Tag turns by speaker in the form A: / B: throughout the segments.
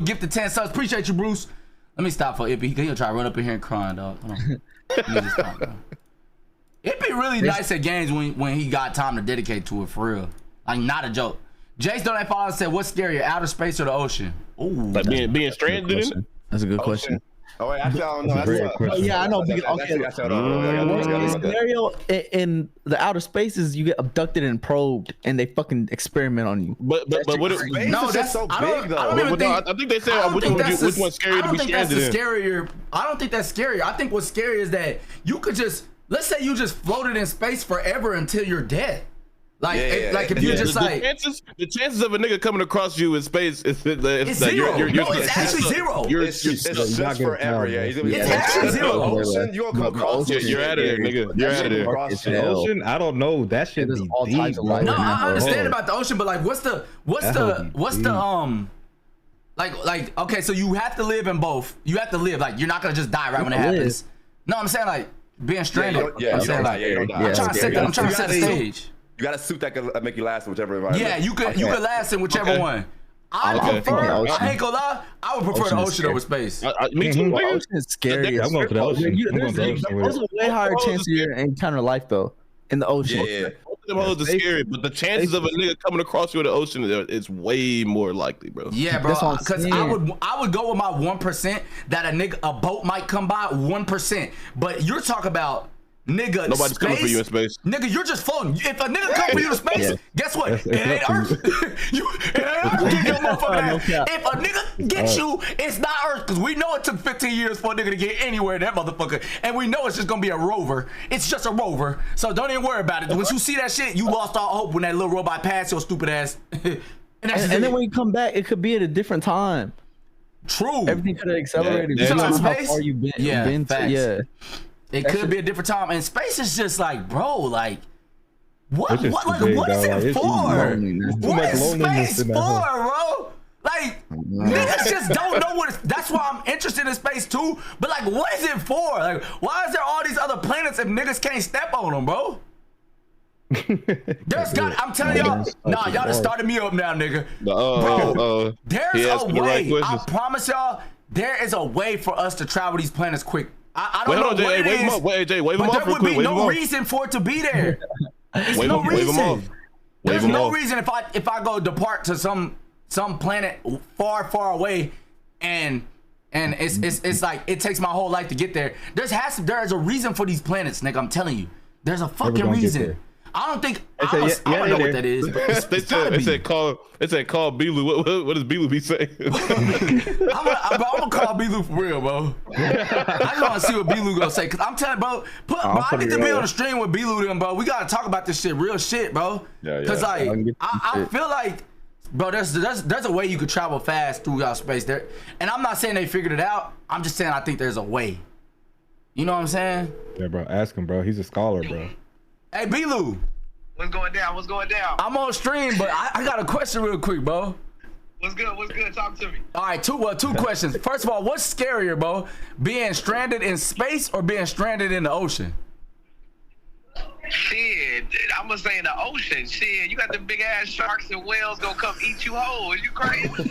A: gifted 10 subs. Appreciate you, Bruce. Let me stop for Ippy. He'll try to run up in here and crying, dog. Hold on. Let me just stop, bro. It'd be really nice at games when he got time to dedicate to it, for real. Like, not a joke. Jace Donate Follow said, what's scarier, outer space or the ocean? Ooh,
B: like being stranded in it?
C: That's a good question.
D: Oh, wait, actually, I don't know. That's
C: yeah, I know. Okay, scenario in the outer spaces, you get abducted and probed, and they fucking experiment on you.
B: But what?
D: No, that's so big though.
B: I think they said which one's scarier to be stranded in.
A: Scarier. I don't think that's scary. I think what's scary is that you could just, let's say you just floated in space forever until you're dead. Like, if you just
B: the chances of a nigga coming across you in space it's
A: zero. It's actually zero.
D: It's just forever.
A: It's actually zero.
D: You gonna come across?
B: You're out of there, nigga. You're out of there.
E: The ocean? I don't know. That shit is all deep.
A: No, I understand about the ocean, but like, what's the like? Okay, so you have to live in both. You have to live. Like, you're not gonna just die right when it happens. No, I'm saying like being stranded. I'm saying like, I'm trying to set the stage.
D: You got a suit that can make you last in whichever environment.
A: Yeah, you could last in whichever one. I ain't gonna lie, I would prefer the ocean over space.
B: Me too.
C: The ocean is scary.
E: I'm going to the ocean.
C: There's a way higher chance of you encounter life though in the ocean.
D: Yeah.
B: Both of them hoes are scary, but the chances of a nigga coming across you in the ocean is way more likely, bro.
A: Yeah, bro. Because I would go with my 1% that a boat might come by 1%. But you're talking about. Nigga,
B: nobody's coming for you in space.
A: Nigga, you're just floating. If a nigga come for you in space, guess what? It ain't Earth. It ain't Earth. Your motherfucking ass. If a nigga gets you, it's not Earth. Because we know it took 15 years for a nigga to get anywhere in that motherfucker. And we know it's just going to be a rover. It's just a rover. So don't even worry about it. Once you see that shit, you lost all hope when that little robot passed your stupid ass. and
C: then when you come back, it could be at a different time.
A: True.
C: Everything could have accelerated.
A: You
C: know
A: how
C: far you've been.
A: Yeah. It could be a different time, and space is just like, bro, like, what is it for? What is space for, bro? Like, niggas just don't know what. That's why I'm interested in space too. But like, what is it for? Like, why is there all these other planets if niggas can't step on them, bro? I'm telling y'all, y'all just started me up now, nigga. Bro, there's a way. I promise y'all, there is a way for us to travel these planets quick. I don't know what it is,
B: wave him off.
A: There would be no reason for it to be there. There's no reason. There's no reason if I go depart to some planet far away, and it's like it takes my whole life to get there. There's a reason for these planets, nigga. I'm telling you, there's a fucking reason. I don't think I don't know what that is.
B: It said call Belu. What does Belu be saying?
A: I'm gonna call Belu for real, bro. I just want to see what Belu gonna say, cause I'm telling, bro. I need to be on the stream with Belu, then, bro. We gotta talk about this shit, real shit, bro. Cause like I feel like, bro, there's a way you could travel fast throughout space there, and I'm not saying they figured it out. I'm just saying I think there's a way. You know what I'm saying?
E: Yeah, bro. Ask him, bro. He's a scholar, bro.
A: Hey, Belu.
F: What's going down? What's going down?
A: I'm on stream, but I got a question real quick, bro.
F: What's good? What's good? Talk to me.
A: All right, two questions. First of all, what's scarier, bro? Being stranded in space or being stranded in the ocean?
F: Shit, I'm gonna say in the ocean. Shit, you got the big ass sharks and whales gonna come eat you whole. Is you crazy? You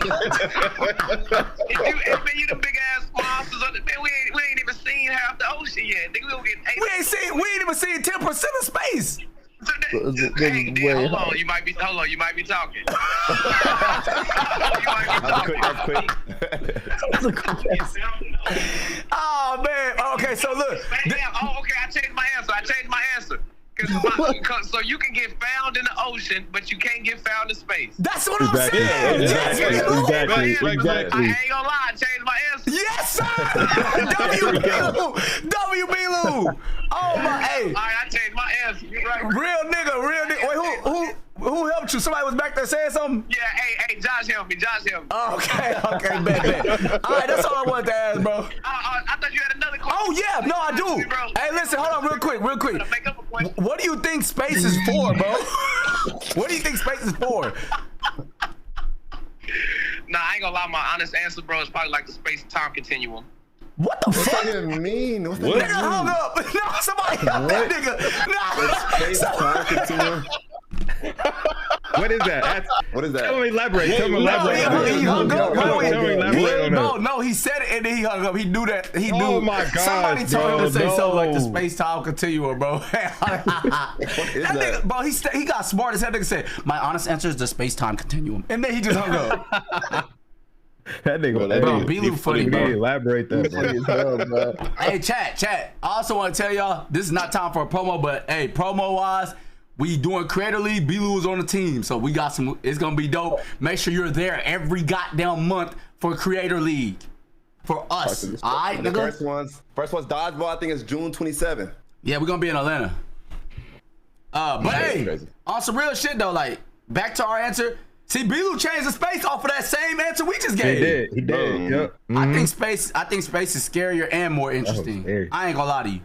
F: the big ass monsters. Man, we ain't even seen half the ocean yet. Nigga, we gonna get
A: we ain't even seen 10% of space.
F: Hey, hold on, you might be talking. You might be talking.
A: Oh man. Okay, so look.
F: Okay, I changed my answer. So you can get found in the ocean, but you can't get found in space.
A: That's what I'm saying.
B: Exactly.
F: I ain't gonna lie, I changed my answer.
A: Yes, sir. W. Belu. Oh my, hey.
F: All right, I changed my answer. You're right.
A: Real nigga. Wait, who helped you? Somebody was back there saying something?
F: Yeah, hey, Josh helped me.
A: Okay, bet. All right, that's all I wanted to ask, bro.
F: I thought you had another question.
A: Oh yeah, no, I do. Hey, listen, hold on, real quick. What do you think space is for, bro? What do you think space is for?
F: Nah, I ain't gonna lie. My honest answer, bro, is probably like the space-time continuum.
A: What the fuck?
D: What does that mean?
A: Nigga hung up. No, somebody help that nigga.
D: Space-time continuum.
E: What is that?
D: What is that?
E: Tell me elaborate.
A: He hung up.
D: What
A: No, he said it and then he hung up. He knew that. He knew.
E: Oh my gosh,
A: Somebody told him to say
E: bro,
A: something like the
E: no.
A: space-time continuum, bro. that nigga, bro, he got smart as hell. Nigga said, my honest answer is the space-time continuum. And then he just hung up.
E: That nigga,
A: Bro, B-Lou funny,
E: bro.
A: bro.
E: Elaborate that, bro.
A: Hey, chat. I also want to tell y'all, this is not time for a promo, but hey, promo-wise, we doing Creator League. B-Lou is on the team, so we got some. It's gonna be dope. Make sure you're there every goddamn month for Creator League for us. All right,
D: The
A: nigga.
D: first one's dodgeball. I think it's June 27th.
A: Yeah, we're gonna be in Atlanta. But hey,
D: crazy.
A: on some real shit though, like back to our answer. See, B-Lou changed the space off of that same answer we just gave.
E: He did. Yep.
A: I think space is scarier and more interesting.
E: scary.
A: I ain't gonna lie to you.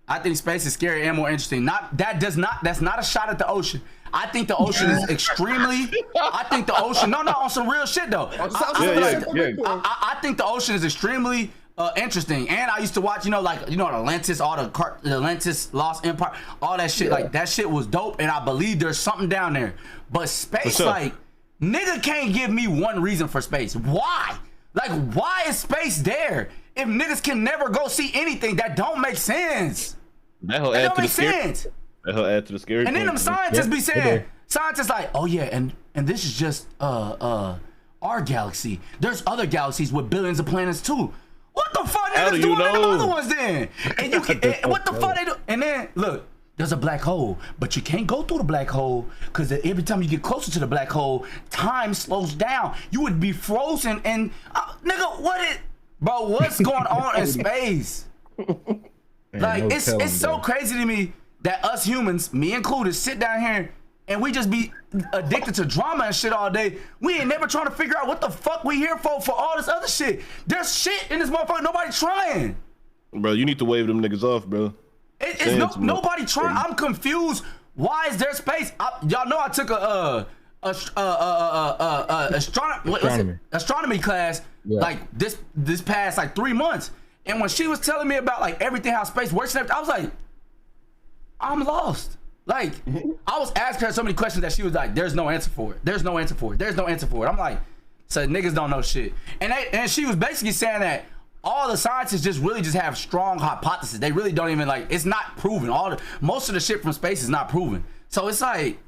A: I think space is scarier and more interesting. That's not a shot at the ocean. I think the ocean is extremely. I think the ocean. No, on some real shit though. I think the ocean is extremely interesting. And I used to watch, Atlantis, the Atlantis Lost Empire, all that shit. Like that shit was dope, and I believe there's something down there. But space, like, nigga can't give me one reason for space. Why? Like, why is space there? If niggas can never go see anything, that don't make sense.
B: That whole
A: That
B: add
A: don't
B: to the
A: make
B: scary.
A: sense.
B: That whole add to the scary.
A: And then them
B: point.
A: scientists be saying, scientists like, oh yeah, and this is just our galaxy. There's other galaxies with billions of planets too. What the fuck
B: How
A: niggas
B: do you
A: doing in the
B: know?
A: other ones then? And you can, what the fuck they do? And then look, there's a black hole, but you can't go through the black hole because every time you get closer to the black hole, time slows down. You would be frozen and nigga, what's going on in space? Like it's so crazy to me that us humans, me included, sit down here and we just be addicted to drama and shit all day. We ain't never trying to figure out what the fuck we here for all this other shit. There's shit in this motherfucker. Nobody trying.
B: Bro, you need to wave them niggas off, bro.
A: Nobody trying. I'm confused. Why is there space? Y'all know I took astronomy class like this past like 3 months, and when she was telling me about like everything, how space works and everything, I was like, I'm lost. Like I was asking her so many questions that she was like, there's no answer for it. There's no answer for it. There's no answer for it. I'm like, so niggas don't know shit. And she was basically saying that all the scientists just have strong hypotheses. They really don't even like, it's not proven. Most of the shit from space is not proven. So it's like,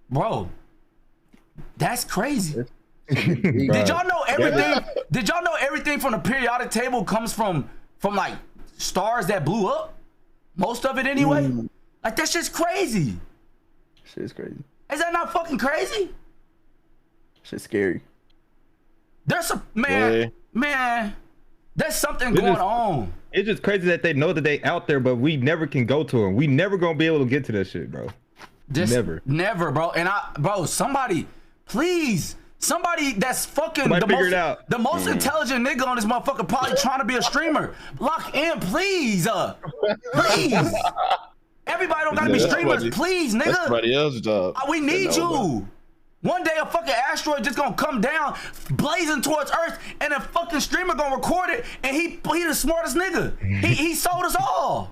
A: bro, that's crazy. Did y'all know everything? Did y'all know everything from the periodic table comes from like stars that blew up? Most of it anyway. Like that shit's crazy.
C: Shit's crazy.
A: Is that not fucking crazy?
C: Shit's scary.
A: There's some man. There's something going on.
E: It's just crazy that they know that they out there, but we never can go to them. We never gonna be able to get to that shit, bro. Never, bro. And somebody, please. Somebody that's fucking the most intelligent nigga on this motherfucker probably trying to be a streamer. Lock in, please. Please. Everybody don't gotta be streamers, please, nigga.
B: That's somebody else's job.
A: We need you. One day a fucking asteroid just gonna come down, blazing towards Earth, and a fucking streamer gonna record it, and he the smartest nigga. He sold us all.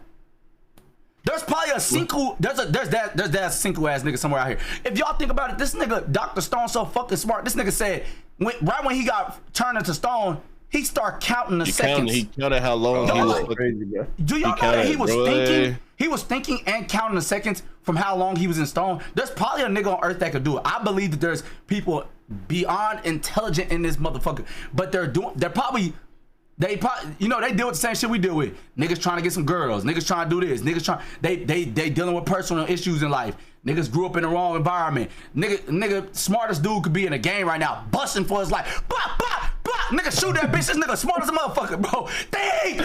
A: There's probably a Cinco, there's that Cinco ass nigga somewhere out here. If y'all think about it, this nigga, Dr. Stone, so fucking smart. This nigga said, right when he got turned into stone, he started counting the seconds.
B: He counted how long he was crazy, bro.
A: Do y'all know that he was thinking? He was thinking and counting the seconds from how long he was in stone. There's probably a nigga on Earth that could do it. I believe that there's people beyond intelligent in this motherfucker, but they deal with the same shit we deal with. Niggas trying to get some girls. Niggas trying to do this. They dealing with personal issues in life. Niggas grew up in the wrong environment. Nigga, smartest dude could be in a game right now, busting for his life. Blah, blah, blah. Nigga, shoot that bitch. This nigga smart as a motherfucker, bro. Think.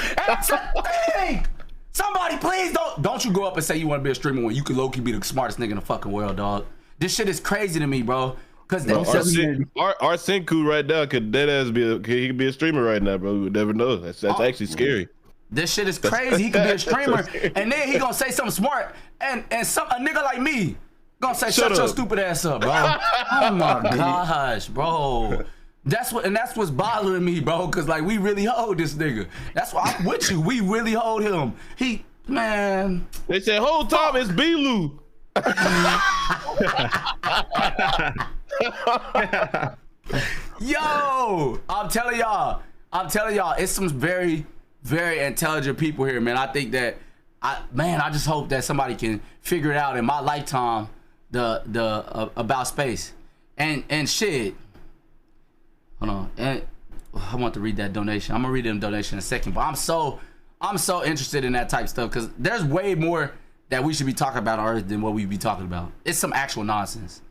A: Somebody, please don't you go up and say you want to be a streamer when you could low-key be the smartest nigga in the fucking world, dog. This shit is crazy to me, bro. Cause
B: our Senku right now could deadass he could be a streamer right now, bro. We would never know. That's actually scary.
A: This shit is crazy. He could be a streamer, and then he gonna say something smart, and a nigga like me gonna say shut your stupid ass up, bro. Oh my gosh, bro. That's what's bothering me, bro. Cause like we really hold this nigga. That's why I'm with you. We really hold him. Man.
B: They said whole time it's B-Lou.
A: Yo, I'm telling y'all, it's some very, very intelligent people here, man. I think that, I just hope that somebody can figure it out in my lifetime, the about space, and shit. Hold on, and I want to read that donation. I'm gonna read them donation in a second, but I'm so interested in that type of stuff because there's way more that we should be talking about on Earth than what we be talking about. It's some actual nonsense.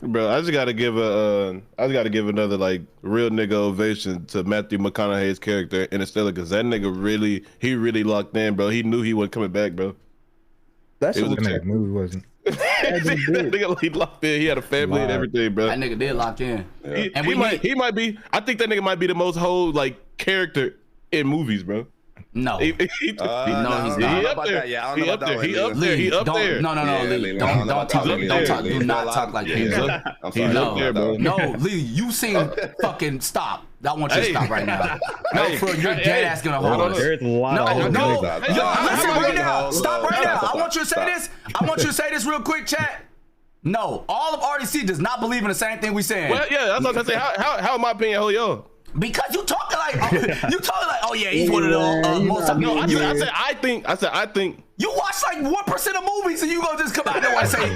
B: Bro, I just gotta give another like real nigga ovation to Matthew McConaughey's character in Interstellar, because that nigga really locked in, bro. He knew he wasn't coming back, bro.
C: That's
E: what that movie wasn't.
B: Nigga, he locked in. He had a family and everything, bro.
A: That nigga did lock in.
B: Yeah. And he might be. I think that nigga might be the most whole like character in movies, bro.
A: No.
B: He's
A: not.
B: He up there. He up there.
A: No, Lee. Don't talk. Do not talk like that.
B: He's up there, bro.
A: No, Lee, you seem fucking stop. I want you to stop right now. No, for you're dead ass gonna hold us.
E: There's a lot of
A: no. Listen right now. Stop right now. I want you to say this. I want you to say this real quick, chat. No, all of RDC does not believe in the same thing we saying.
B: Well, yeah, that's what I'm saying. How in my opinion, hold yo?
A: Because you talking like, oh yeah, he's one of the most.
B: No, I said I think.
A: You watch like 1% of movies, and you gonna just come out there and say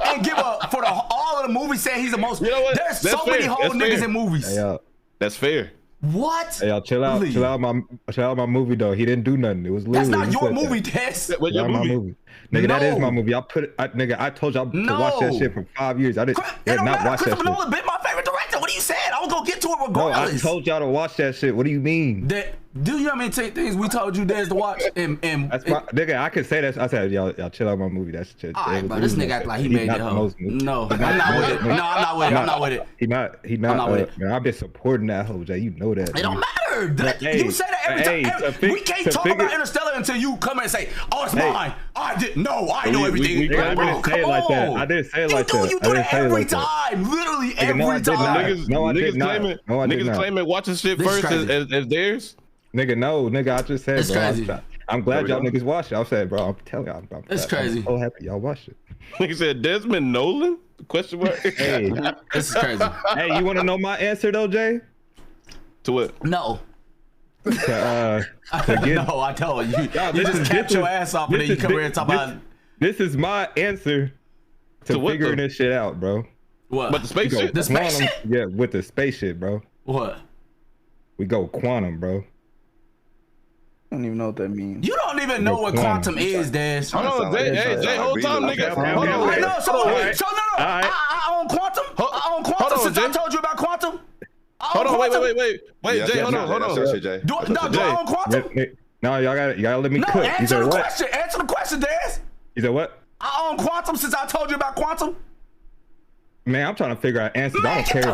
A: and give up for all of the movies saying he's the most.
B: You know what?
A: There's so many whole niggas in movies.
E: Hey,
B: that's fair.
A: What?
E: Hey, y'all chill out. Chill out my movie though. He didn't do nothing. It was literally.
A: That's not your movie, Des.
B: What's your movie?
E: Nigga, that is my movie. I told y'all to watch that shit for 5 years. I did not watch that shit.
A: Christopher Nolan been my favorite director. What are you saying? I was gonna get to it regardless.
E: No, I told y'all to watch that shit. What do you mean?
A: Do you know how many things we told you Des to watch?
E: Nigga, I could say that. I said y'all chill out my movie. That's shit.
A: All right, bro. This nigga act like he made it hoe. No, I'm not with it.
E: He not. Man, I've been supporting that hoe, Jay. You know that.
A: It don't matter. You say that every time. We can't talk about Interstellar until you come in and say, "Oh, it's mine." I didn't know. I know everything.
E: I didn't say it like that. I didn't say it like that.
A: You do that every time. Literally every time.
E: No, I did not.
B: Niggas claiming watching shit first as theirs.
E: Nigga, no, nigga, I just said,
A: it's
E: bro.
A: Crazy.
E: I'm glad y'all niggas watched it. I said, bro, I'm telling y'all.
A: It's crazy.
E: I'm so happy y'all watched it.
B: Nigga said Desmond Nolan? Question mark.
E: Hey,
A: this is crazy.
E: Hey, you want to know my answer though, Jay?
B: To what?
A: No.
E: No,
A: I told you. You just kept your ass off and then you come here and talk about.
E: This is my answer to figuring this shit out, bro.
A: What?
B: But the spaceship?
A: The spaceship?
E: Yeah, with the spaceship, bro.
A: What?
E: We go quantum, bro.
C: I don't even know what that means.
A: You don't even know what quantum is, Des.
B: Hold on, Jay, whole time, nigga. Hold on,
A: wait. I own quantum. I own quantum since I told you about quantum.
B: Hold on, wait, Jay, hold on.
A: Do I own quantum?
E: No, y'all gotta let me cook.
A: No, answer the question. Answer the question, Des.
E: You said what?
A: I own quantum since I told you about quantum.
E: Man, I'm trying to figure out answers.
A: Man,
E: I don't care.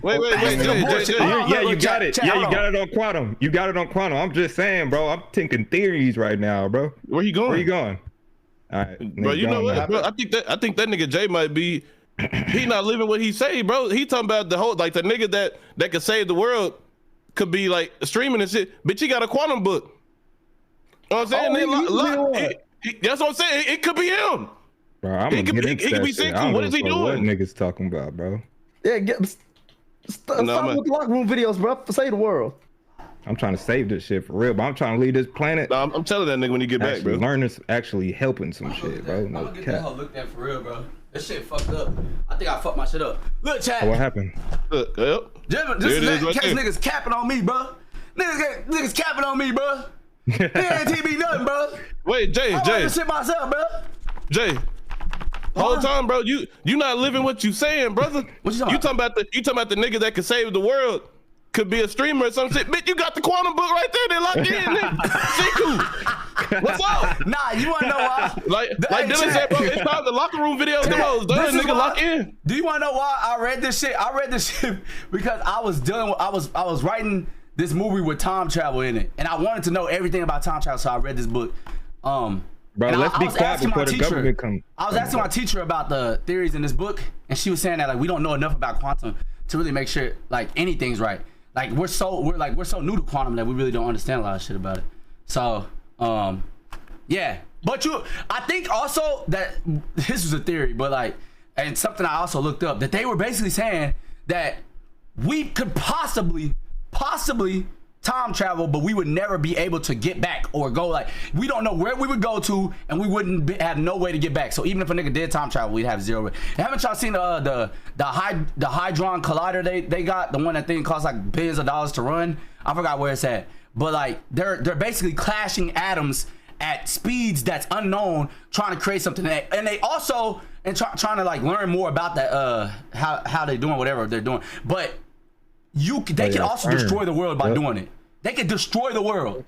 A: Wait.
E: Yeah, you got it. Yeah, you got it on quantum. You got it on quantum. I'm just saying, bro. I'm thinking theories right now, bro.
B: Where you going?
E: Where you going? All right,
B: bro. You know what, bro? I think that nigga Jay might be. He not living what he say, bro. He talking about the whole like the nigga that could save the world could be like streaming and shit. Bitch, he got a quantum book. You know what I'm saying? That's what I'm saying. It could be him.
E: Bro, I'm he could be
B: single. What is he doing?
E: What niggas talking about, bro?
C: Yeah, stop with the locker room videos, bro. Save the world.
E: I'm trying to save this shit for real, but I'm trying to leave this planet.
B: No, I'm telling that nigga when you get back, bro.
E: Learners actually helping some shit, bro.
A: No cap. I'm gonna get that hoe looked at for real, bro. This shit fucked up. I think I fucked my shit up. Look, chat.
E: What happened?
B: Look, yep.
A: This is right niggas capping on me, bro. Niggas capping on me, bro. He ain't TV nothing, bro.
B: Wait, Jay.
A: I this shit myself, bro.
B: Jay. Whole time, bro, you not living what you saying, brother.
A: What you talking
B: about? You talking about the nigga that could save the world, could be a streamer or some shit. Bitch, you got the quantum book right there. They locked in, nigga. What's up?
A: Nah, you wanna know why?
B: Like Dylan said, bro, it's time the locker room videos. The most done, nigga, lock in.
A: Do you wanna know why I read this shit? I read this shit because I was writing this movie with time travel in it, and I wanted to know everything about time travel, so I read this book.
E: Bro, let's be quiet before the government comes.
A: I was asking my teacher about the theories in this book, and she was saying that like we don't know enough about quantum to really make sure like anything's right. Like we're so new to quantum that we really don't understand a lot of shit about it. So yeah, but I think also that this was a theory, but like and something I also looked up, that they were basically saying that we could possibly time travel, but we would never be able to get back or go. Like, we don't know where we would go to, and we wouldn't have no way to get back. So even if a nigga did time travel, we'd have zero. And haven't y'all seen the Hadron Collider they got, the one that thing costs like billions of dollars to run? I forgot where it's at, but like they're basically clashing atoms at speeds that's unknown, trying to create something. And they also trying to like learn more about that how they doing whatever they're doing, but they can also destroy the world by doing it. They can destroy the world.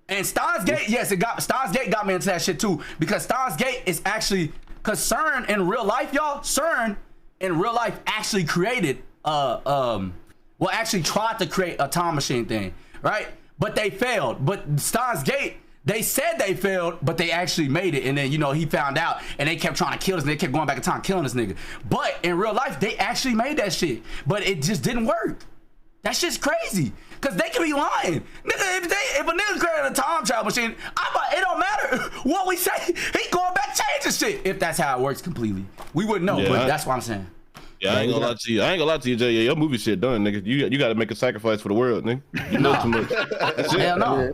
A: And Steins Gate, yes, Steins Gate got me into that shit too, because Steins Gate is actually, because CERN in real life, y'all, CERN in real life actually created actually tried to create a time machine thing, right? But they failed. But Steins Gate, they said they failed, but they actually made it. And then, you know, he found out, and they kept trying to kill this nigga. They kept going back in time, killing this nigga. But in real life, they actually made that shit, but it just didn't work. That shit's crazy, cause they can be lying. Nigga, if a nigga created a time travel machine, it don't matter what we say. He going back changing shit. If that's how it works completely, we wouldn't know. But that's what I'm saying.
B: Yeah, I ain't gonna lie to you, Jay. Yeah, your movie shit done, nigga. You got to make a sacrifice for the world, nigga. You know too much. That's it.
A: Hell no.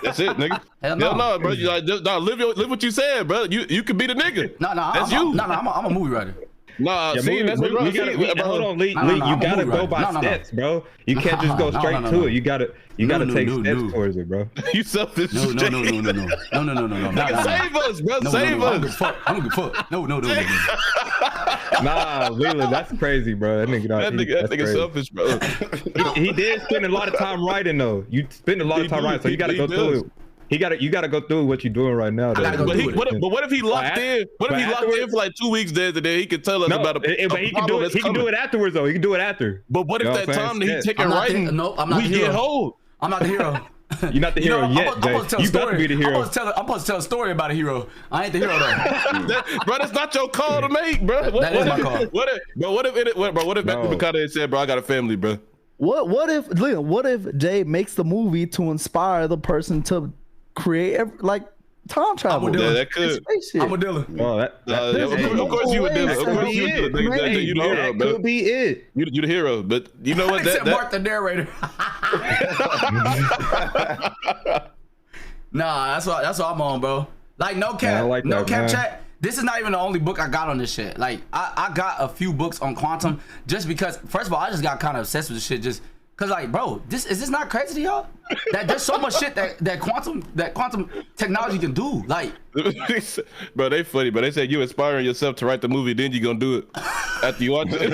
B: That's it, nigga.
A: Hell no,
B: bro. You like, live what you said, bro. You could be the nigga.
A: No,
B: that's you.
A: No, I'm a movie writer.
B: Nah, see, that's what
E: hold on, Lee. You gotta go by steps, bro. You can't just go straight to it. You gotta take steps towards it, bro.
B: You selfish.
A: No.
B: Nigga, save us, bro. Save us.
A: I don't give a fuck. No.
E: Nah, Leland, that's crazy, bro. That nigga selfish, bro. He did spend a lot of time writing, though. You spend a lot of time writing, so you gotta go through it. You gotta go through what you're doing right now.
B: But what if he locked in? What if he locked in for like 2 weeks there today? He could tell us about a
E: but he can do it. He can do it afterwards though. He can do it after.
B: But what if that time that he taking writing?
A: Nope, I'm not the hero.
B: Get hold.
A: I'm not the hero.
E: You're not the hero yet, Jay. You got to be the hero.
A: I'm supposed to tell a story about a hero. I ain't the hero though.
B: Bro, that's not your call to make, bro.
A: That is my call.
B: What if Matthew McConaughey said, bro, I got a family, bro?
C: What if Jay makes the movie to inspire the person to create like time travel?
B: Yeah, that could.
A: I'm a dealer.
E: Oh,
B: of course you would do it. Of course you would do it. You the hero, bro.
E: Could be it.
B: You the hero, but you know what?
A: Except Mark the narrator. Nah, that's what I'm on, bro. Like no cap, chat. This is not even the only book I got on this shit. Like I got a few books on quantum just because. First of all, I just got kind of obsessed with this shit just. Cause like, bro, is this not crazy to y'all? That there's so much shit that quantum technology can do. Like,
B: bro, they funny, but they said you inspiring yourself to write the movie, then you gonna do it after you watch it.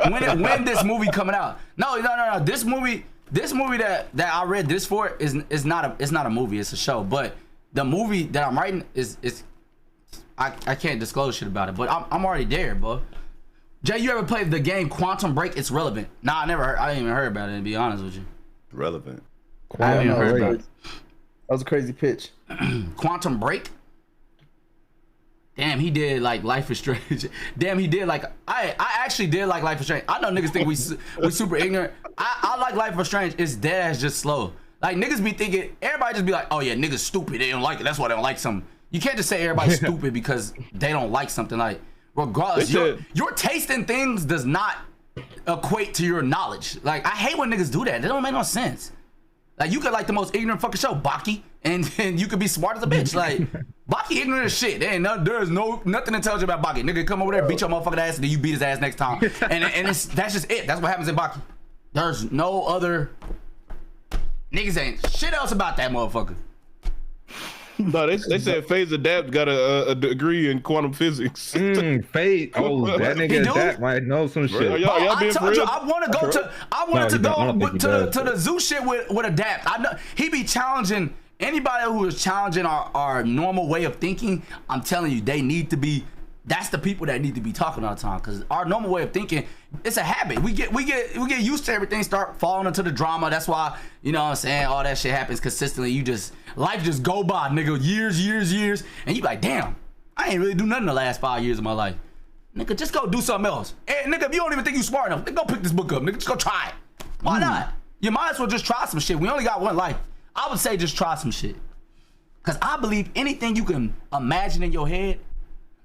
A: when this movie coming out? No. This movie that I read this for is not a movie. It's a show. But the movie that I'm writing is I can't disclose shit about it. But I'm already there, bro. Jay, you ever played the game Quantum Break? It's relevant. Nah, I didn't even heard about it, to be honest with you.
D: Relevant.
C: I haven't even heard about it. That was a crazy pitch.
A: Quantum Break? Damn, he did like Life is Strange. Damn, he did like I actually did like Life is Strange. I know niggas think we super ignorant. I like Life is Strange. It's dead ass just slow. Like niggas be thinking, everybody just be like, oh yeah, niggas stupid. They don't like it. That's why they don't like something. You can't just say everybody's stupid because they don't like something. Like, regardless, your taste in things does not equate to your knowledge. Like, I hate when niggas do that. That don't make no sense. Like, you could like the most ignorant fucking show, Baki, and you could be smart as a bitch. Like, Baki ignorant as shit. There's nothing intelligent about Baki. Nigga come over there, beat your motherfucking ass, and then you beat his ass next time. And that's just it. That's what happens in Baki. There's no other. Niggas ain't shit else about that motherfucker.
B: No, they said FaZe Adapt got a degree in quantum physics.
E: FaZe, that nigga Adapt might know some shit.
B: Y'all being for real?
A: I wanted to go to the zoo shit with Adapt. I know he be challenging anybody who is challenging our normal way of thinking. I'm telling you, they need to be. That's the people that need to be talking all the time, because our normal way of thinking, it's a habit. We get used to everything, start falling into the drama. That's why, you know what I'm saying, all that shit happens consistently. Life just go by, nigga, years, and you like, damn, I ain't really do nothing the last 5 years of my life. Nigga, just go do something else. And nigga, if you don't even think you smart enough, then go pick this book up, nigga, just go try it. Why not? You might as well just try some shit. We only got one life. I would say just try some shit. Because I believe anything you can imagine in your head,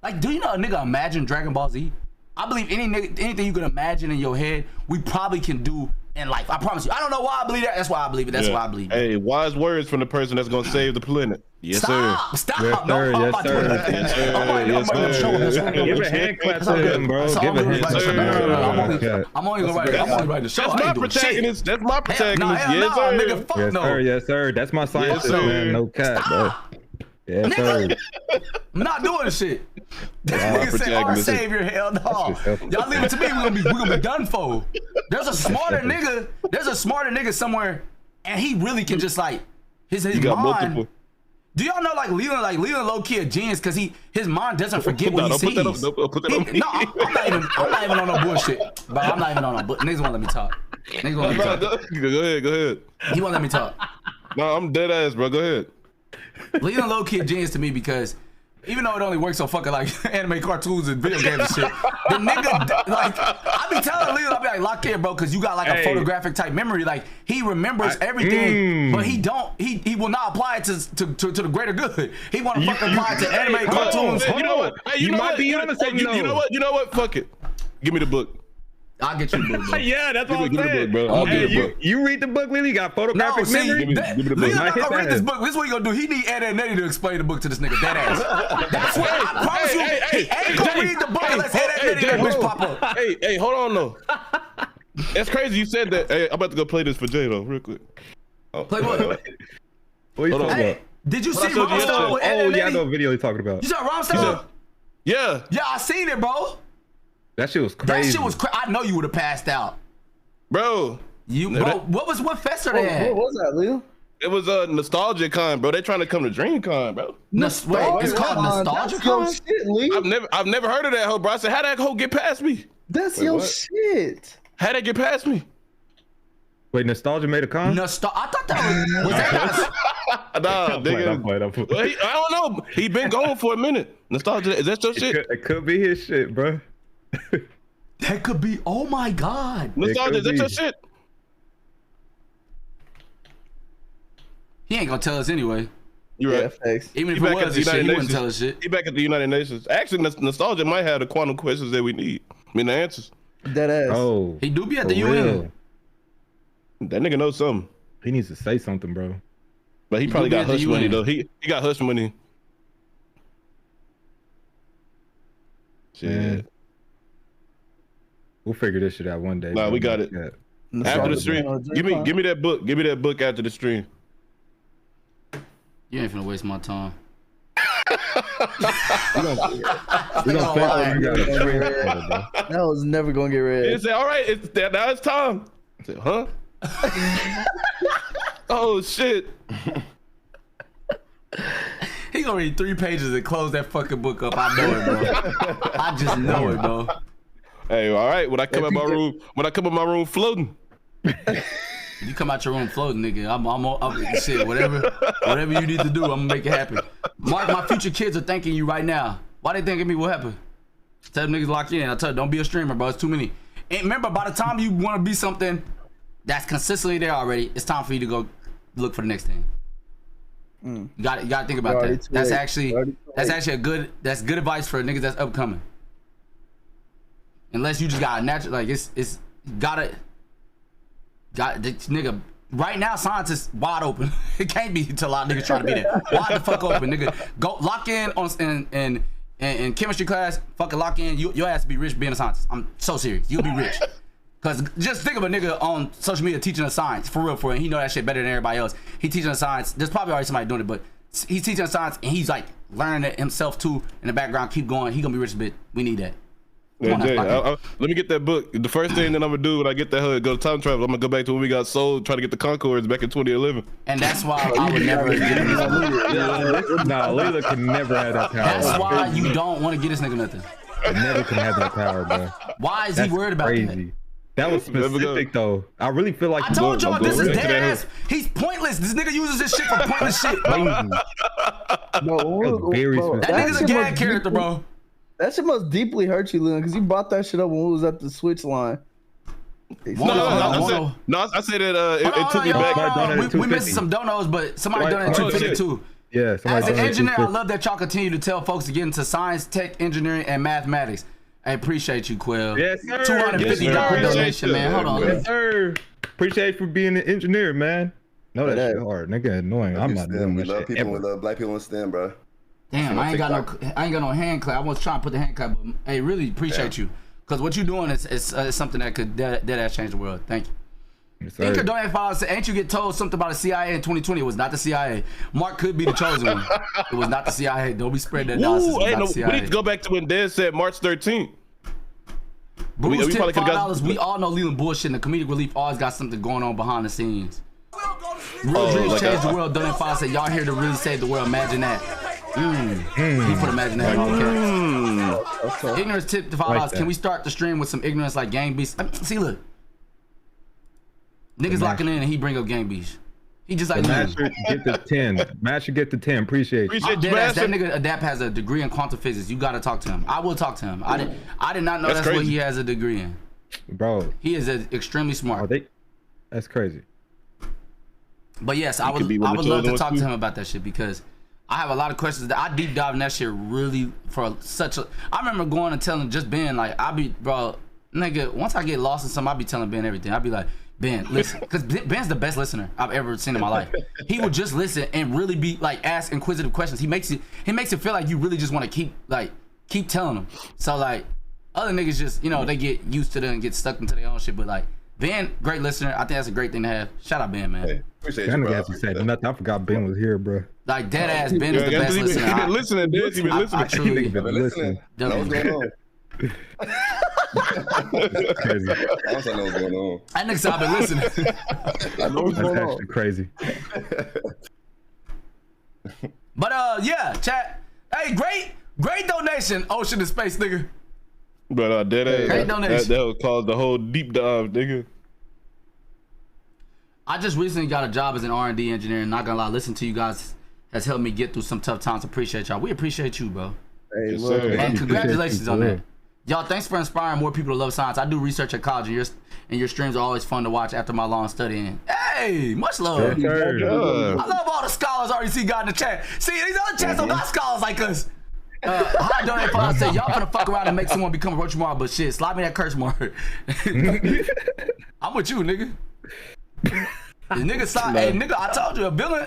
A: Like, do you know a nigga imagine Dragon Ball Z? I believe anything you can imagine in your head, we probably can do in life. I promise you. I don't know why I believe that. That's why I believe it. That's why I believe it.
B: Hey, wise words from the person that's gonna save the planet. Yes,
A: Stop.
B: sir.
A: Stop.
E: Yes, sir.
A: No,
E: Yes, sir.
B: Yes, sir.
E: Give a hand clap to him, bro. Give a hand clap to him.
A: I'm only gonna write the show.
B: That's my protagonist. That's my protagonist. Yes, sir.
A: Nigga, fuck
E: Yes,
A: no.
E: sir. Yes, sir. That's my scientist, man. No cap, bro. Yes, sir.
A: I'm not doing this shit. This
B: Wow,
A: nigga said, "Our
B: protagonist.
A: savior, hell no." Y'all leave it to me. We're gonna be done for. There's a smarter nigga. There's a smarter nigga somewhere, and he really can just like his
B: You got
A: mind.
B: multiple.
A: Do y'all know like Leland low key a genius because his mind doesn't forget what he sees.
B: Put that on me.
A: No, I'm not even on no bullshit. But I'm not even on no bullshit. Niggas won't let me talk. Niggas won't let me talk.
B: Go ahead.
A: He won't let me talk.
B: No, I'm dead ass, bro. Go ahead.
A: Leland low key a genius to me because even though it only works on fucking like anime cartoons and video games and shit, the nigga like I be telling Leland, I be like, lock in, bro, because you got like a photographic type memory. Like he remembers everything, but he will not apply it to the greater good. He want to fucking apply it to anime cartoons.
B: You know what? Hey,
E: You might be onto something,
B: You know what? You know what? Fuck it. Give me the book.
A: I'll get you the book, bro.
E: Yeah, that's what I'm
B: Give me the
E: saying.
B: book, bro. I'll
E: Hey,
B: give you the book.
E: you read the book, Lily? You got
A: No,
E: photographic
A: see,
E: memory?
B: Give me the book.
A: Leland not
E: Hit
A: gonna read
E: that.
A: this book. This is what he gonna do. He need Ed and Nettie to explain the book to this nigga. Dead ass. That's what I promise you. He ain't gonna read the book unless Ed and Nettie that bitch pop up.
B: Hey, hold on though. That's crazy. You said that. Hey, I'm about to go play this for Jay though, real quick.
A: Play what?
E: What are you
B: Hold on.
E: talking
A: Hey,
E: about?
A: did you
B: What I
A: see
B: told you
A: Romstar with Ed
E: Oh,
A: and
E: yeah, I know
A: Nettie?
E: what video you're talking about.
A: You saw Romstar?
B: Yeah.
A: Yeah, I seen it, bro.
E: That shit was
A: That
E: crazy.
A: shit was I know you would have passed out.
B: Bro.
A: Bro, what fest are they at?
G: What was that, Leo?
B: It was a nostalgia con, bro. They trying to come to DreamCon, bro.
A: Wait, it's called Nostalgia
G: That's your
A: Con?
G: shit, Leo.
B: I've never heard of that hoe, bro. I said, how that hoe get past me?
G: That's your shit.
B: How that get past me?
E: Wait, Nostalgia made a con?
A: I thought that was that
B: Nah,
E: I'm playing.
B: Well, I don't know. He been gone for a minute. Nostalgia, is that your shit?
E: It could be his shit, bro.
A: that could be, oh my God.
B: Nostalgia, is that
E: could
B: your
E: be.
B: shit?
A: He ain't gonna tell us anyway.
B: You
G: Yeah,
B: right.
G: thanks.
A: Even
B: He
A: if it
B: back at
A: was
B: the
A: his shit, he
B: United
A: wouldn't
B: Nations.
A: tell us shit.
B: He back at the United Nations. Actually, Nostalgia might have the quantum questions that we need. I mean, the answers.
G: Dead ass.
E: Oh,
A: He do be at
E: for
A: the UN.
E: real.
B: That nigga knows something.
E: He needs to say something, bro.
B: But he probably
A: do be
B: got
A: at the
B: hush money
A: UN.
B: though. He got hush money. Shit.
E: Yeah. We'll figure this shit out one day.
B: Nah,
E: bro.
B: we got it.
E: Yeah.
B: After the stream, give me that book. Give me that book after the stream.
A: You ain't finna waste my time.
E: We gonna
G: lie.
E: figure it out, bro.
G: That was never gonna get
B: He
G: read.
B: said, "All right, now it's time." I said, "Huh?" Oh shit!
A: He gonna read 3 pages and close that fucking book up. I know it, bro. I just know it, bro.
B: Hey, all right. When I come in my room floating.
A: You come out your room floating, nigga. I'm shit. Whatever you need to do, I'm gonna make it happen. Mark, my future kids are thanking you right now. Why they thanking me? What happened? Tell them niggas lock in. I tell them, don't be a streamer, bro. It's too many. And remember, by the time you want to be something that's consistently there already, it's time for you to go look for the next thing. You got to think about
G: Already
A: that.
G: too
A: That's
G: late.
A: actually
G: Already too late.
A: that's good advice for niggas that's upcoming. Unless you just got a natural, like this nigga. Right now, science is wide open. It can't be till a lot of niggas trying to be there. Wide the fuck open, nigga. Go lock in in chemistry class. Fucking lock in. Your ass be rich being a scientist. I'm so serious. You'll be rich. Cause just think of a nigga on social media teaching us science for real, and he know that shit better than everybody else. He teaching us science. There's probably already somebody doing it, but he's teaching us science and he's like learning it himself too in the background. Keep going. He gonna be rich a bit. We need that.
B: Yeah,
A: Come on,
B: Jay,
A: lock in.
B: let me get that book. The first thing that I'm gonna do when I get that hood, go to time travel. I'm gonna go back to when we got sold, try to get the Concords back in 2011.
A: And that's why I would never get him.
E: Nah, Layla can never have that power.
A: That's why you don't want to get this nigga nothing.
E: Never can have that power, bro.
A: Why is
E: That's
A: he worried about that?
E: crazy. That was specific though. I really feel like
A: I told y'all this is
B: back to
A: dead
B: that
A: ass. He's pointless. This nigga uses this shit for pointless shit.
E: crazy.
G: No,
E: very
G: bro,
A: That nigga's a
G: shit
A: gag
G: must
A: character,
G: deeply-
A: bro.
G: That shit must deeply hurt you, Leon, because you brought that shit up when we was at the switch line.
B: I say that it took me back.
E: Somebody donated
A: We missed
E: 250.
A: some donos, but somebody donated
B: Oh,
A: 250
B: shit.
A: too.
E: Yeah.
A: As an engineer, I love that y'all continue to tell folks to get into science, tech, engineering, and mathematics. I appreciate you, Quill.
E: Yes, sir.
A: $250 donation, man. Hold on.
E: Yes, sir. Appreciate you for being an engineer, man. No, that shit hard. Nigga annoying. I'm not doing
D: we
E: that
D: love
E: shit
D: people.
E: ever.
D: We love black people in STEM, bro.
A: Damn, I ain't got no hand clap. I was trying to put the hand clap, but hey, really appreciate you. Because what you doing is something that could dead ass change the world. Thank you.
E: Yes,
A: Thinker donate $5. Ain't you get told something about the CIA in 2020? It was not the CIA. Mark could be the chosen one. It was not the CIA. Don't be spreading that nonsense.
B: Ooh, hey, we need to go back to when Dez said March 13th.
A: Bruce we tipped $5. We all know Leland bullshit, and the comedic relief always got something going on behind the scenes. Real dreams change the world. Donate $5. Say y'all here to really save the world. Imagine that. He put imagine that. Okay. Ignorance tip to $5. Like can we start the stream with some ignorance like Gang Beast? See, look. Niggas locking in and he bring up Gang Beast. He just like
E: Master get the 10. Master get the 10. Appreciate you.
A: That nigga Adapt has a degree in quantum physics. You gotta talk to him. I will talk to him. I did not know that's what he has a degree in.
E: Bro.
A: He is extremely smart.
E: That's crazy.
A: But yes, I would love to talk to him about that shit because I have a lot of questions that I deep dive in that shit really for such a. I remember going and telling just Ben like nigga, once I get lost in something, I be telling Ben everything. I be like, Ben, listen, because Ben's the best listener I've ever seen in my life. He would just listen and really be like ask inquisitive questions. He makes it feel like you really just want to keep telling him. So like other niggas just they get used to them and get stuck into their own shit. But like Ben, great listener. I think that's a great thing to have. Shout out Ben, man.
D: Hey, appreciate
E: you, bro.
D: Nothing.
E: I forgot Ben was here, bro.
A: Like dead ass Ben is the best listener.
B: He been listening, dude. He been listening.
A: I truly
D: been listening. What's going on?
E: Crazy.
D: I don't know what's going on.
A: That nigga said I've been listening.
G: I know what's going on.
E: Actually crazy.
A: But yeah, chat. Hey, great donation, Ocean to Space, nigga.
B: But that would cause the whole deep dive, nigga.
A: I just recently got a job as an R&D engineer, and not gonna lie, listening to you guys has helped me get through some tough times. Appreciate y'all. We appreciate you, bro.
G: Hey,
B: Yes,
G: look,
B: sir.
A: And congratulations on that. Y'all, thanks for inspiring more people to love science. I do research at college, and your streams are always fun to watch after my long studying. Hey, much love.
E: Yes,
A: I love all the scholars RDC got in the chat. See, these other chats are not scholars like us. I donate $5. Say y'all gonna fuck around and make someone become a roach tomorrow, but shit, slide me that curse mark. I'm with you, nigga. Nigga, I told you a villain.